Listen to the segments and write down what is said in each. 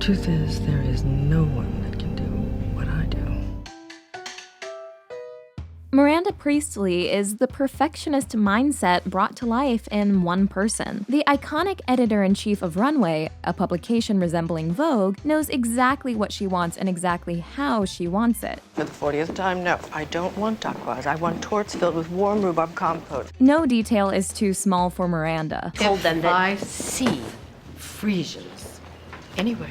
Truth is, there is no one that can do what I do. Miranda Priestley is the perfectionist mindset brought to life in one person. The iconic editor-in-chief of Runway, a publication resembling Vogue, knows exactly what she wants and exactly how she wants it. For the 40th time, no, I don't want duckwads. I want torts filled with warm rhubarb compote. No detail is too small for Miranda. Told them that I see Frisians anywhere,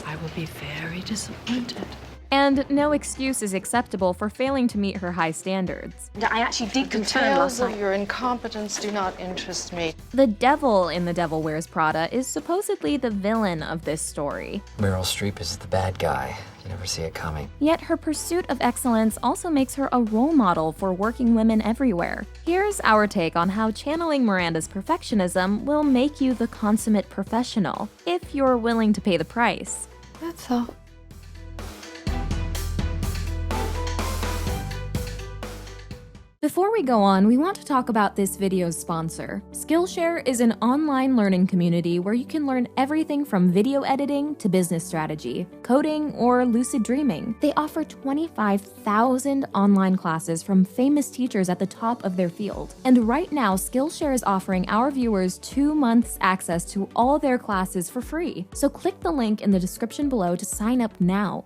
I will be very disappointed. And no excuse is acceptable for failing to meet her high standards. I actually did confirm Details last night. of your incompetence do not interest me. The devil in The Devil Wears Prada is supposedly the villain of this story. Meryl Streep is the bad guy. You never see it coming. Yet her pursuit of excellence also makes her a role model for working women everywhere. Here's our take on how channeling Miranda's perfectionism will make you the consummate professional, if you're willing to pay the price. That's all. Before we go on, we want to talk about this video's sponsor. Skillshare is an online learning community where you can learn everything from video editing to business strategy, coding, or lucid dreaming. They offer 25,000 online classes from famous teachers at the top of their field. And right now, Skillshare is offering our viewers 2 months access to all their classes for free. So click the link in the description below to sign up now.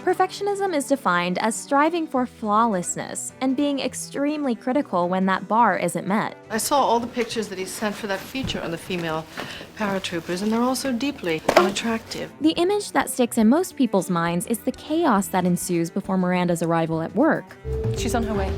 Perfectionism is defined as striving for flawlessness and being extremely critical when that bar isn't met. I saw all the pictures that he sent for that feature on the female paratroopers, and they're all so deeply unattractive. The image that sticks in most people's minds is the chaos that ensues before Miranda's arrival at work. She's on her way.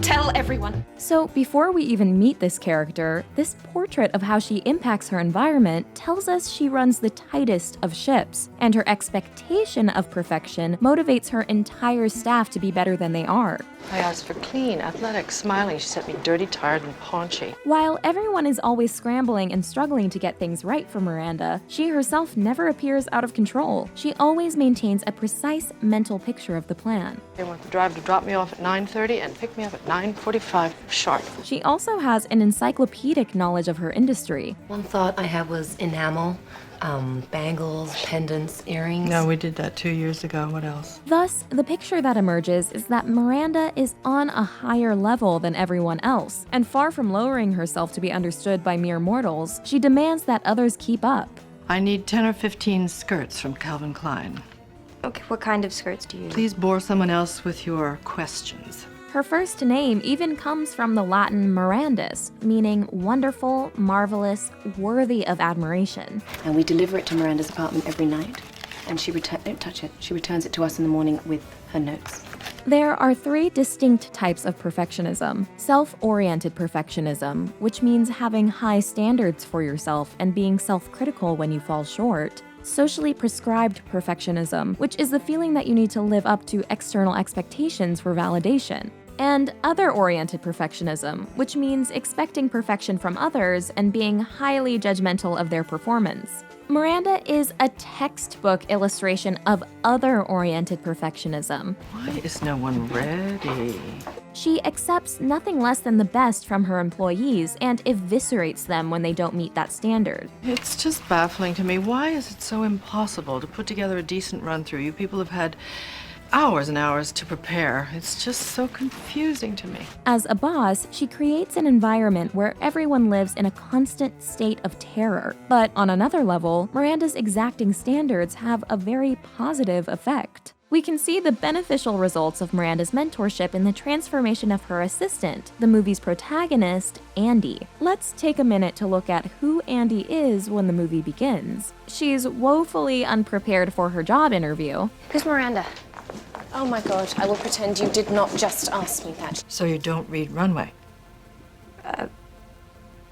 Tell everyone. So before we even meet this character, this portrait of how she impacts her environment tells us she runs the tightest of ships, and her expectation of perfection motivates her entire staff to be better than they are. I asked for clean, athletic, smiling. She sent me dirty, tired, and paunchy. While everyone is always scrambling and struggling to get things right for Miranda, she herself never appears out of control. She always maintains a precise mental picture of the plan. They want the driver to drop me off at 9:30 and pick me up at 9:45 sharp. She also has an encyclopedic knowledge of her industry. One thought I had was enamel, bangles, pendants, earrings. No, we did that 2 years ago. What else? Thus, the picture that emerges is that Miranda is on a higher level than everyone else, and far from lowering herself to be understood by mere mortals, she demands that others keep up. I need 10 or 15 skirts from Calvin Klein. Okay, what kind of skirts do you? Please bore someone else with your questions. Her first name even comes from the Latin mirandus, meaning wonderful, marvelous, worthy of admiration. And we deliver it to Miranda's apartment every night. And don't touch it. She returns it to us in the morning with her notes. There are 3 distinct types of perfectionism. Self-oriented perfectionism, which means having high standards for yourself and being self-critical when you fall short. Socially prescribed perfectionism, which is the feeling that you need to live up to external expectations for validation. And other-oriented perfectionism, which means expecting perfection from others and being highly judgmental of their performance. Miranda is a textbook illustration of other-oriented perfectionism. Why is no one ready? She accepts nothing less than the best from her employees and eviscerates them when they don't meet that standard. It's just baffling to me. Why is it so impossible to put together a decent run-through? You people have had hours and hours to prepare. It's just so confusing to me. As a boss, she creates an environment where everyone lives in a constant state of terror. But on another level, Miranda's exacting standards have a very positive effect. We can see the beneficial results of Miranda's mentorship in the transformation of her assistant, the movie's protagonist, Andy. Let's take a minute to look at who Andy is when the movie begins. She's woefully unprepared for her job interview. Who's Miranda? Oh my God, I will pretend you did not just ask me that. So you don't read Runway?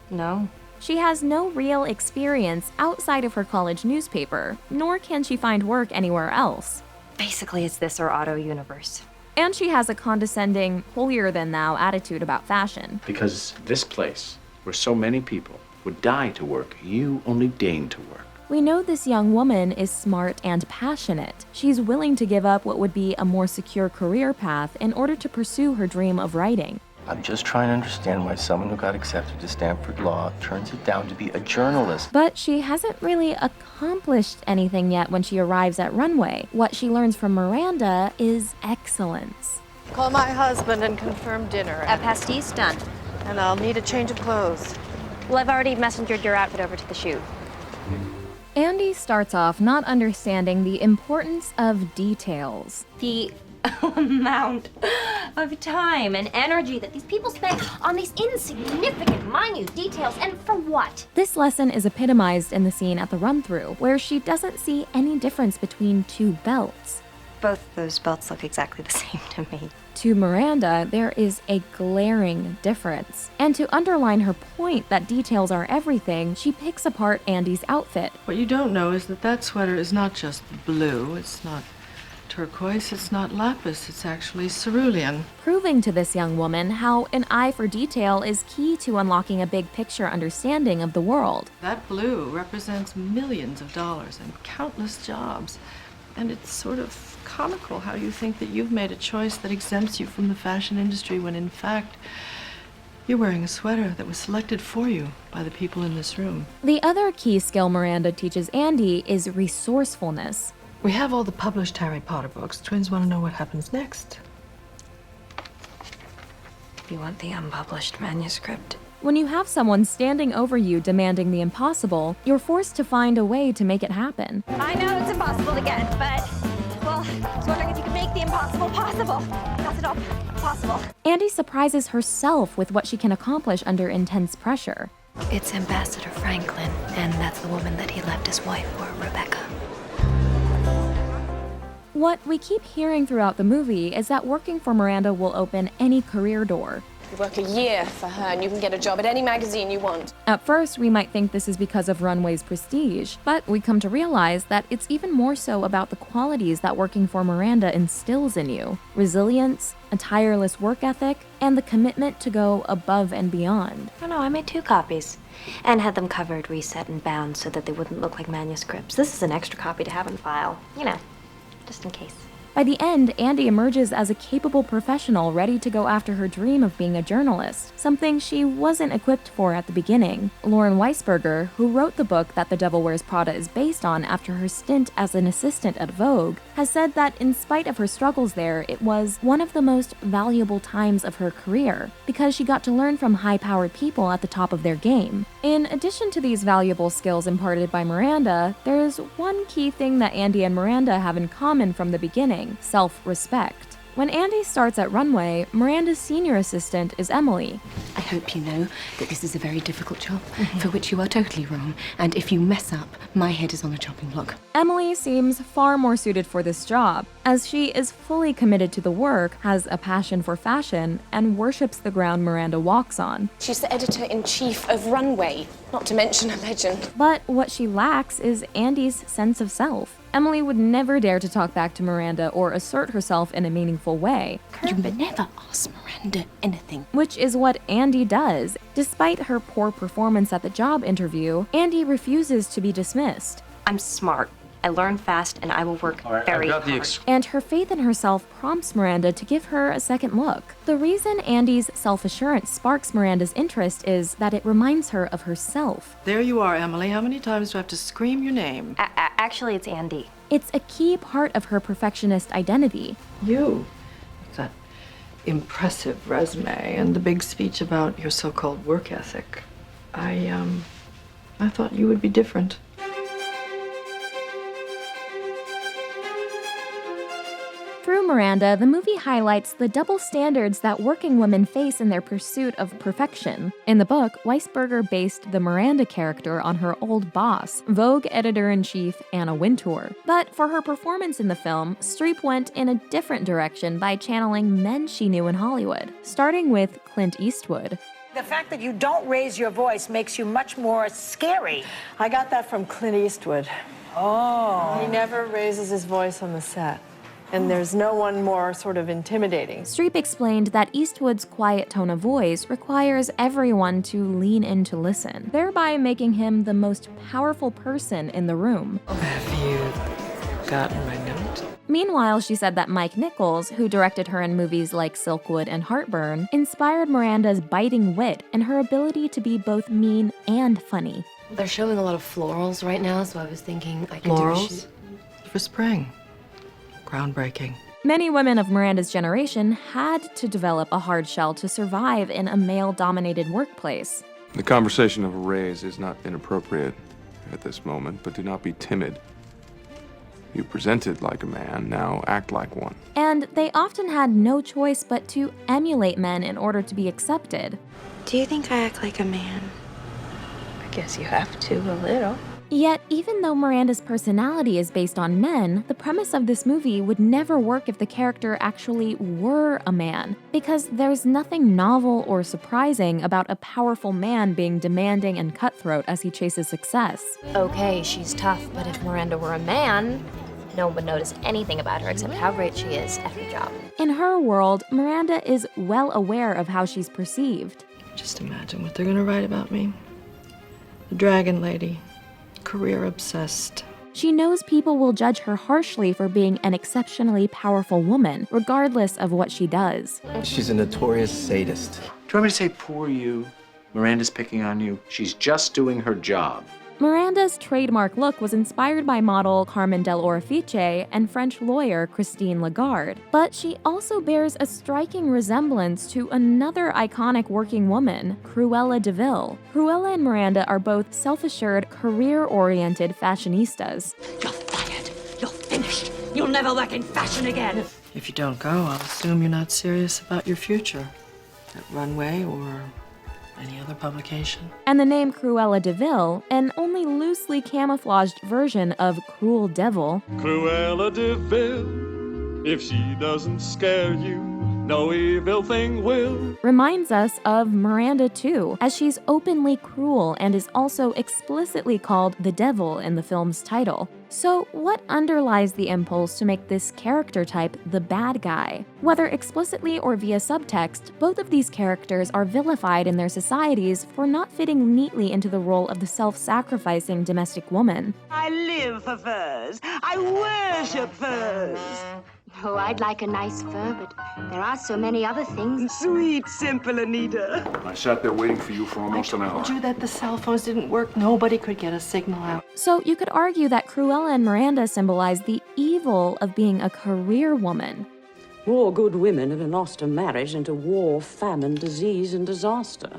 No. She has no real experience outside of her college newspaper, nor can she find work anywhere else. Basically, it's this or Auto Universe. And she has a condescending, holier-than-thou attitude about fashion. Because this place, where so many people would die to work, you only deign to work. We know this young woman is smart and passionate. She's willing to give up what would be a more secure career path in order to pursue her dream of writing. I'm just trying to understand why someone who got accepted to Stanford Law turns it down to be a journalist. But she hasn't really accomplished anything yet when she arrives at Runway. What she learns from Miranda is excellence. Call my husband and confirm dinner. A pastis done. And I'll need a change of clothes. Well, I've already messengered your outfit over to the shoot. Andy starts off not understanding the importance of details. The amount of time and energy that these people spend on these insignificant, minute details, and for what? This lesson is epitomized in the scene at the run-through, where she doesn't see any difference between two belts. Both those belts look exactly the same to me. To Miranda, there is a glaring difference. And to underline her point that details are everything, she picks apart Andy's outfit. What you don't know is that that sweater is not just blue, it's not turquoise, it's not lapis, it's actually cerulean. Proving to this young woman how an eye for detail is key to unlocking a big picture understanding of the world. That blue represents millions of dollars and countless jobs. And it's sort of comical how you think that you've made a choice that exempts you from the fashion industry when in fact you're wearing a sweater that was selected for you by the people in this room. The other key skill Miranda teaches Andy is resourcefulness. We have all the published Harry Potter books. Twins want to know what happens next. You want the unpublished manuscript? When you have someone standing over you demanding the impossible, you're forced to find a way to make it happen. I know it's impossible to get, but, well, I was wondering if you could make the impossible possible. That's it all possible. Andy surprises herself with what she can accomplish under intense pressure. It's Ambassador Franklin, and that's the woman that he left his wife for, Rebecca. What we keep hearing throughout the movie is that working for Miranda will open any career door. You work a year for her and you can get a job at any magazine you want. At first, we might think this is because of Runway's prestige, but we come to realize that it's even more so about the qualities that working for Miranda instills in you: resilience, a tireless work ethic, and the commitment to go above and beyond. Oh no, I made 2 copies and had them covered, reset, and bound so that they wouldn't look like manuscripts. This is an extra copy to have in file, you know, just in case. By the end, Andy emerges as a capable professional ready to go after her dream of being a journalist, something she wasn't equipped for at the beginning. Lauren Weisberger, who wrote the book that The Devil Wears Prada is based on after her stint as an assistant at Vogue, has said that in spite of her struggles there, it was one of the most valuable times of her career, because she got to learn from high-powered people at the top of their game. In addition to these valuable skills imparted by Miranda, there's one key thing that Andy and Miranda have in common from the beginning: self-respect. When Andy starts at Runway, Miranda's senior assistant is Emily. I hope you know that this is a very difficult job, for which you are totally wrong, and if you mess up, my head is on the chopping block. Emily seems far more suited for this job, as she is fully committed to the work, has a passion for fashion, and worships the ground Miranda walks on. She's the editor-in-chief of Runway, not to mention a legend. But what she lacks is Andy's sense of self. Emily would never dare to talk back to Miranda or assert herself in a meaningful way. You never ask Miranda anything. Which is what Andy does. Despite her poor performance at the job interview, Andy refuses to be dismissed. I'm smart. I learn fast, and I will work very hard. And her faith in herself prompts Miranda to give her a second look. The reason Andy's self-assurance sparks Miranda's interest is that it reminds her of herself. There you are, Emily. How many times do I have to scream your name? Actually, it's Andy. It's a key part of her perfectionist identity. You. That impressive resume and the big speech about your so-called work ethic. I thought you would be different. Through Miranda, the movie highlights the double standards that working women face in their pursuit of perfection. In the book, Weisberger based the Miranda character on her old boss, Vogue editor-in-chief Anna Wintour. But for her performance in the film, Streep went in a different direction by channeling men she knew in Hollywood, starting with Clint Eastwood. The fact that you don't raise your voice makes you much more scary. I got that from Clint Eastwood. Oh. He never raises his voice on the set. And there's no one more sort of intimidating. Streep explained that Eastwood's quiet tone of voice requires everyone to lean in to listen, thereby making him the most powerful person in the room. Have you forgotten my note. Meanwhile, she said that Mike Nichols, who directed her in movies like Silkwood and Heartburn, inspired Miranda's biting wit and her ability to be both mean and funny. They're showing a lot of florals right now, so I was thinking I could do a Florals? shoot. For spring. Groundbreaking. Many women of Miranda's generation had to develop a hard shell to survive in a male-dominated workplace. The conversation of a raise is not inappropriate at this moment, but do not be timid. You presented like a man, now act like one. And they often had no choice but to emulate men in order to be accepted. Do you think I act like a man? I guess you have to, a little. Yet, even though Miranda's personality is based on men, the premise of this movie would never work if the character actually were a man, because there's nothing novel or surprising about a powerful man being demanding and cutthroat as he chases success. Okay, she's tough, but if Miranda were a man, no one would notice anything about her except how great she is at her job. In her world, Miranda is well aware of how she's perceived. Just imagine what they're gonna write about me. The dragon lady. Career obsessed. She knows people will judge her harshly for being an exceptionally powerful woman, regardless of what she does. She's a notorious sadist. Do you want me to say poor you? Miranda's picking on you. She's just doing her job. Miranda's trademark look was inspired by model Carmen Del Orifice and French lawyer Christine Lagarde, but she also bears a striking resemblance to another iconic working woman, Cruella de Vil. Cruella and Miranda are both self-assured, career-oriented fashionistas. You're fired. You're finished. You'll never work in fashion again. If you don't go, I'll assume you're not serious about your future. At Runway or any other publication. And the name Cruella de Vil, an only loosely camouflaged version of Cruel Devil, Cruella de Vil, if she doesn't scare you, no evil thing will. reminds us of Miranda too, as she's openly cruel and is also explicitly called the devil in the film's title. So what underlies the impulse to make this character type the bad guy? Whether explicitly or via subtext, both of these characters are vilified in their societies for not fitting neatly into the role of the self-sacrificing domestic woman. I live for furs. I worship furs. Oh, I'd like a nice fur, but there are so many other things. Sweet, simple Anita. I sat there waiting for you for almost an hour. I told you that the cell phones didn't work. Nobody could get a signal out. So you could argue that Cruella and Miranda symbolize the evil of being a career woman. More good women have lost a marriage into war, famine, disease, and disaster.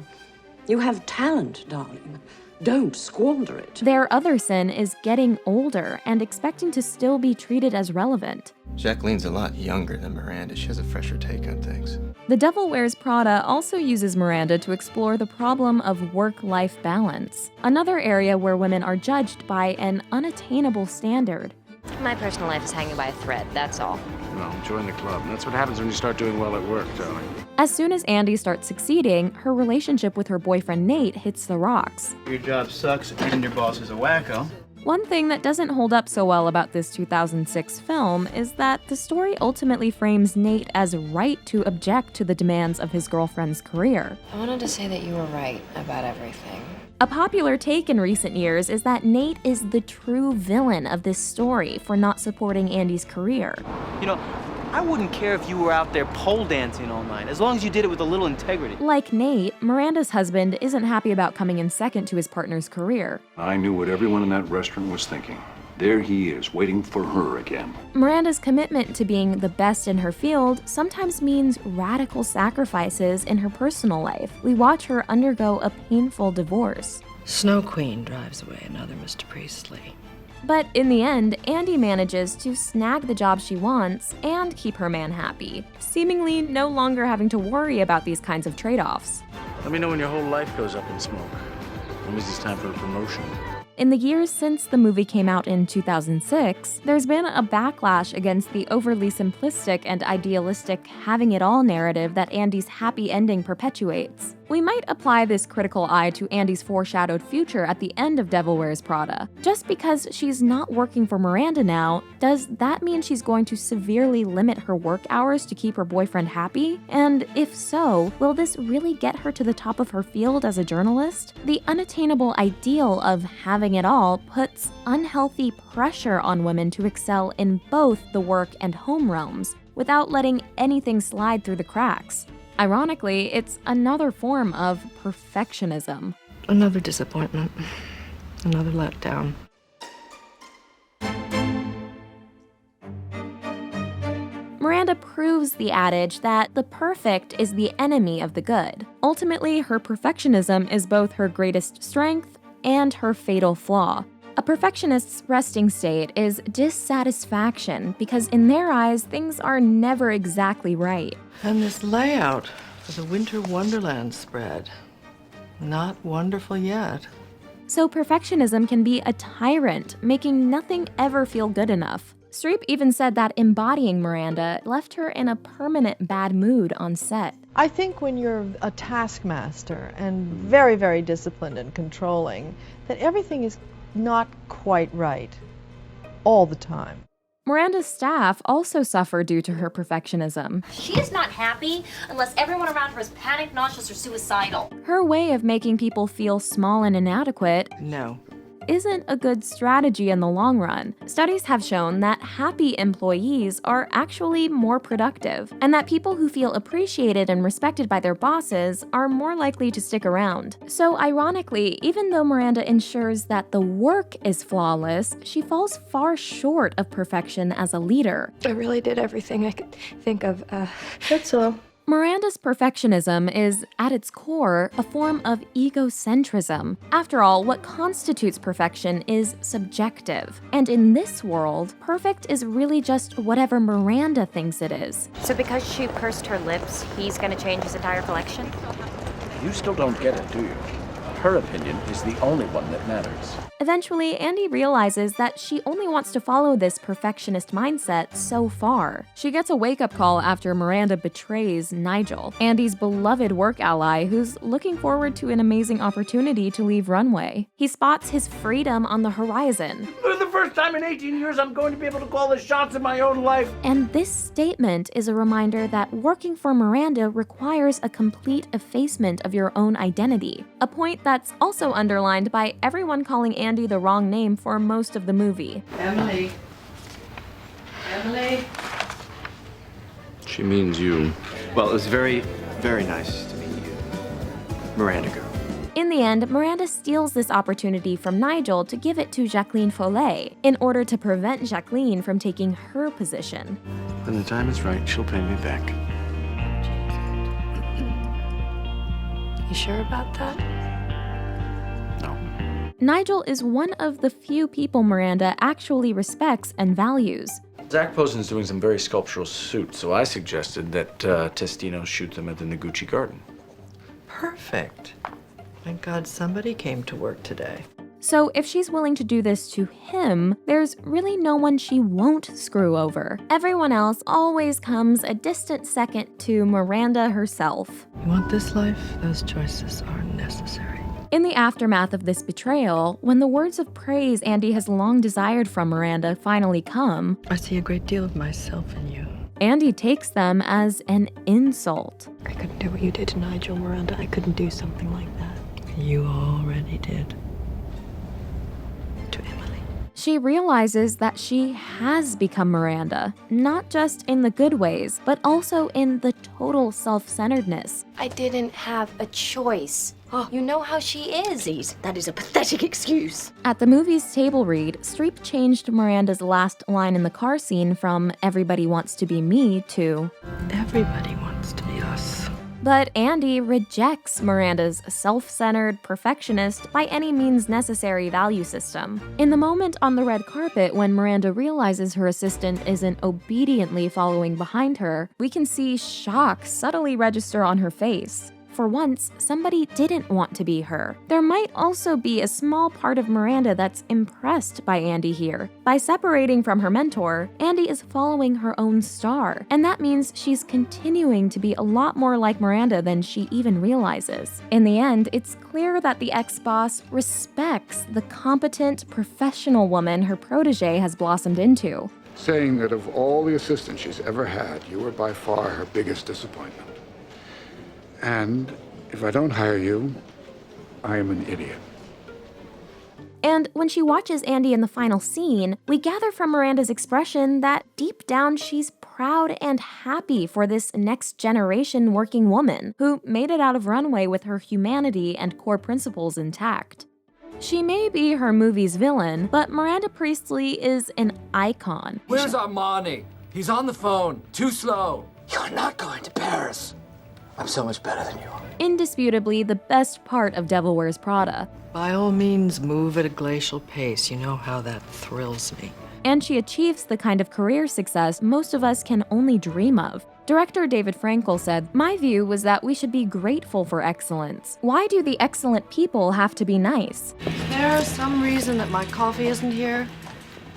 You have talent, darling. Don't squander it. Their other sin is getting older and expecting to still be treated as relevant. Jacqueline's a lot younger than Miranda. She has a fresher take on things. The Devil Wears Prada also uses Miranda to explore the problem of work-life balance, another area where women are judged by an unattainable standard. My personal life is hanging by a thread, that's all. Well, join the club. That's what happens when you start doing well at work, darling. As soon as Andy starts succeeding, her relationship with her boyfriend Nate hits the rocks. Your job sucks and your boss is a wacko. One thing that doesn't hold up so well about this 2006 film is that the story ultimately frames Nate as right to object to the demands of his girlfriend's career. I wanted to say that you were right about everything. A popular take in recent years is that Nate is the true villain of this story for not supporting Andy's career. You know, I wouldn't care if you were out there pole dancing all night, as long as you did it with a little integrity. Like Nate, Miranda's husband isn't happy about coming in second to his partner's career. I knew what everyone in that restaurant was thinking. There he is, waiting for her again. Miranda's commitment to being the best in her field sometimes means radical sacrifices in her personal life. We watch her undergo a painful divorce. Snow Queen drives away another Mr. Priestley. But in the end, Andy manages to snag the job she wants and keep her man happy, seemingly no longer having to worry about these kinds of trade-offs. Let me know when your whole life goes up in smoke. When is this time for a promotion? In the years since the movie came out in 2006, there's been a backlash against the overly simplistic and idealistic having it all narrative that Andy's happy ending perpetuates. We might apply this critical eye to Andy's foreshadowed future at the end of Devil Wears Prada. Just because she's not working for Miranda now, does that mean she's going to severely limit her work hours to keep her boyfriend happy? And if so, will this really get her to the top of her field as a journalist? The unattainable ideal of having it all puts unhealthy pressure on women to excel in both the work and home realms, without letting anything slide through the cracks. Ironically, it's another form of perfectionism. Another disappointment. Another letdown. Miranda proves the adage that the perfect is the enemy of the good. Ultimately, her perfectionism is both her greatest strength and her fatal flaw. A perfectionist's resting state is dissatisfaction because in their eyes, things are never exactly right. And this layout for the Winter Wonderland spread. Not wonderful yet. So perfectionism can be a tyrant, making nothing ever feel good enough. Streep even said that embodying Miranda left her in a permanent bad mood on set. I think when you're a taskmaster and very, very disciplined and controlling, that everything is not quite right all the time. Miranda's staff also suffer due to her perfectionism. She is not happy unless everyone around her is panicked, nauseous, or suicidal. Her way of making people feel small and inadequate isn't a good strategy in the long run. Studies have shown that happy employees are actually more productive, and that people who feel appreciated and respected by their bosses are more likely to stick around. So ironically, even though Miranda ensures that the work is flawless, she falls far short of perfection as a leader. I really did everything I could think of. That's all. Miranda's perfectionism is, at its core, a form of egocentrism. After all, what constitutes perfection is subjective. And in this world, perfect is really just whatever Miranda thinks it is. So because she pursed her lips, he's gonna change his entire collection? You still don't get it, do you? Her opinion is the only one that matters. Eventually, Andy realizes that she only wants to follow this perfectionist mindset so far. She gets a wake-up call after Miranda betrays Nigel, Andy's beloved work ally who's looking forward to an amazing opportunity to leave Runway. He spots his freedom on the horizon. For the first time in 18 years, I'm going to be able to call the shots in my own life. And this statement is a reminder that working for Miranda requires a complete effacement of your own identity, a point that's also underlined by everyone calling Andy the wrong name for most of the movie. Emily. Emily. She means you. Well, it was very, very nice to meet you, Miranda girl. In the end, Miranda steals this opportunity from Nigel to give it to Jacqueline Follet in order to prevent Jacqueline from taking her position. When the time is right, she'll pay me back. You sure about that? Nigel is one of the few people Miranda actually respects and values. Zach Posen's doing some very sculptural suits, so I suggested that Testino shoot them at the Noguchi Garden. Perfect. Thank God somebody came to work today. So if she's willing to do this to him, there's really no one she won't screw over. Everyone else always comes a distant second to Miranda herself. You want this life? Those choices are necessary. In the aftermath of this betrayal, when the words of praise Andy has long desired from Miranda finally come, I see a great deal of myself in you. Andy takes them as an insult. I couldn't do what you did to Nigel, Miranda. I couldn't do something like that. You already did. To Emily. She realizes that she has become Miranda, not just in the good ways, but also in the total self-centeredness. I didn't have a choice. Oh, you know how she is. That is a pathetic excuse. At the movie's table read, Streep changed Miranda's last line in the car scene from "everybody wants to be me" to "everybody wants to be us." But Andy rejects Miranda's self-centered, perfectionist, by any means necessary value system. In the moment on the red carpet when Miranda realizes her assistant isn't obediently following behind her, we can see shock subtly register on her face. for once, somebody didn't want to be her. There might also be a small part of Miranda that's impressed by Andy here. By separating from her mentor, Andy is following her own star, and that means she's continuing to be a lot more like Miranda than she even realizes. In the end, it's clear that the ex-boss respects the competent, professional woman her protege has blossomed into. Saying that of all the assistants she's ever had, you were by far her biggest disappointment. And if I don't hire you, I am an idiot. And when she watches Andy in the final scene, we gather from Miranda's expression that deep down she's proud and happy for this next generation working woman who made it out of Runway with her humanity and core principles intact. She may be her movie's villain, but Miranda Priestley is an icon. Where's Armani? He's on the phone. Too slow. You're not going to Paris. I'm so much better than you are. Indisputably the best part of Devil Wears Prada. By all means, move at a glacial pace. You know how that thrills me. And she achieves the kind of career success most of us can only dream of. Director David Frankel said, "My view was that we should be grateful for excellence. Why do the excellent people have to be nice?" Is there some reason that my coffee isn't here?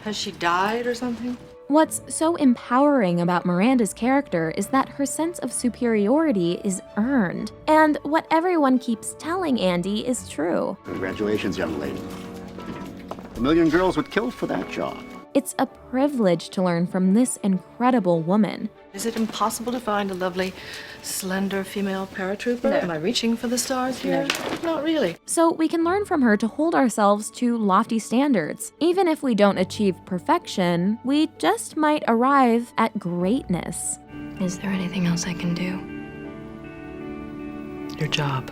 Has she died or something? What's so empowering about Miranda's character is that her sense of superiority is earned. And what everyone keeps telling Andy is true. Congratulations, young lady. 1,000,000 girls would kill for that job. It's a privilege to learn from this incredible woman. Is it impossible to find a lovely, slender female paratrooper? No. Am I reaching for the stars here? No. Not really. So we can learn from her to hold ourselves to lofty standards. Even if we don't achieve perfection, we just might arrive at greatness. Is there anything else I can do? Your job.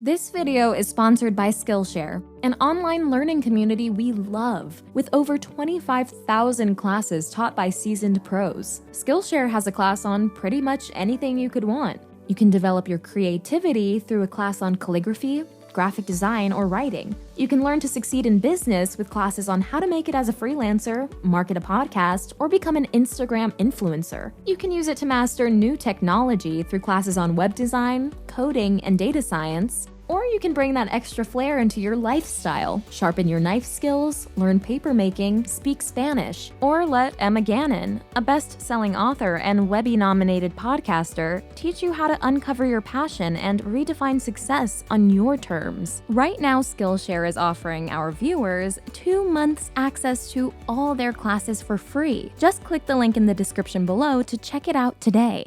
This video is sponsored by Skillshare, an online learning community we love, with over 25,000 classes taught by seasoned pros. Skillshare has a class on pretty much anything you could want. You can develop your creativity through a class on calligraphy, graphic design, or writing. You can learn to succeed in business with classes on how to make it as a freelancer, market a podcast, or become an Instagram influencer. You can use it to master new technology through classes on web design, coding, and data science. Or you can bring that extra flair into your lifestyle, sharpen your knife skills, learn papermaking, speak Spanish, or let Emma Gannon, a best-selling author and Webby-nominated podcaster, teach you how to uncover your passion and redefine success on your terms. Right now, Skillshare is offering our viewers 2 months access to all their classes for free. Just click the link in the description below to check it out today.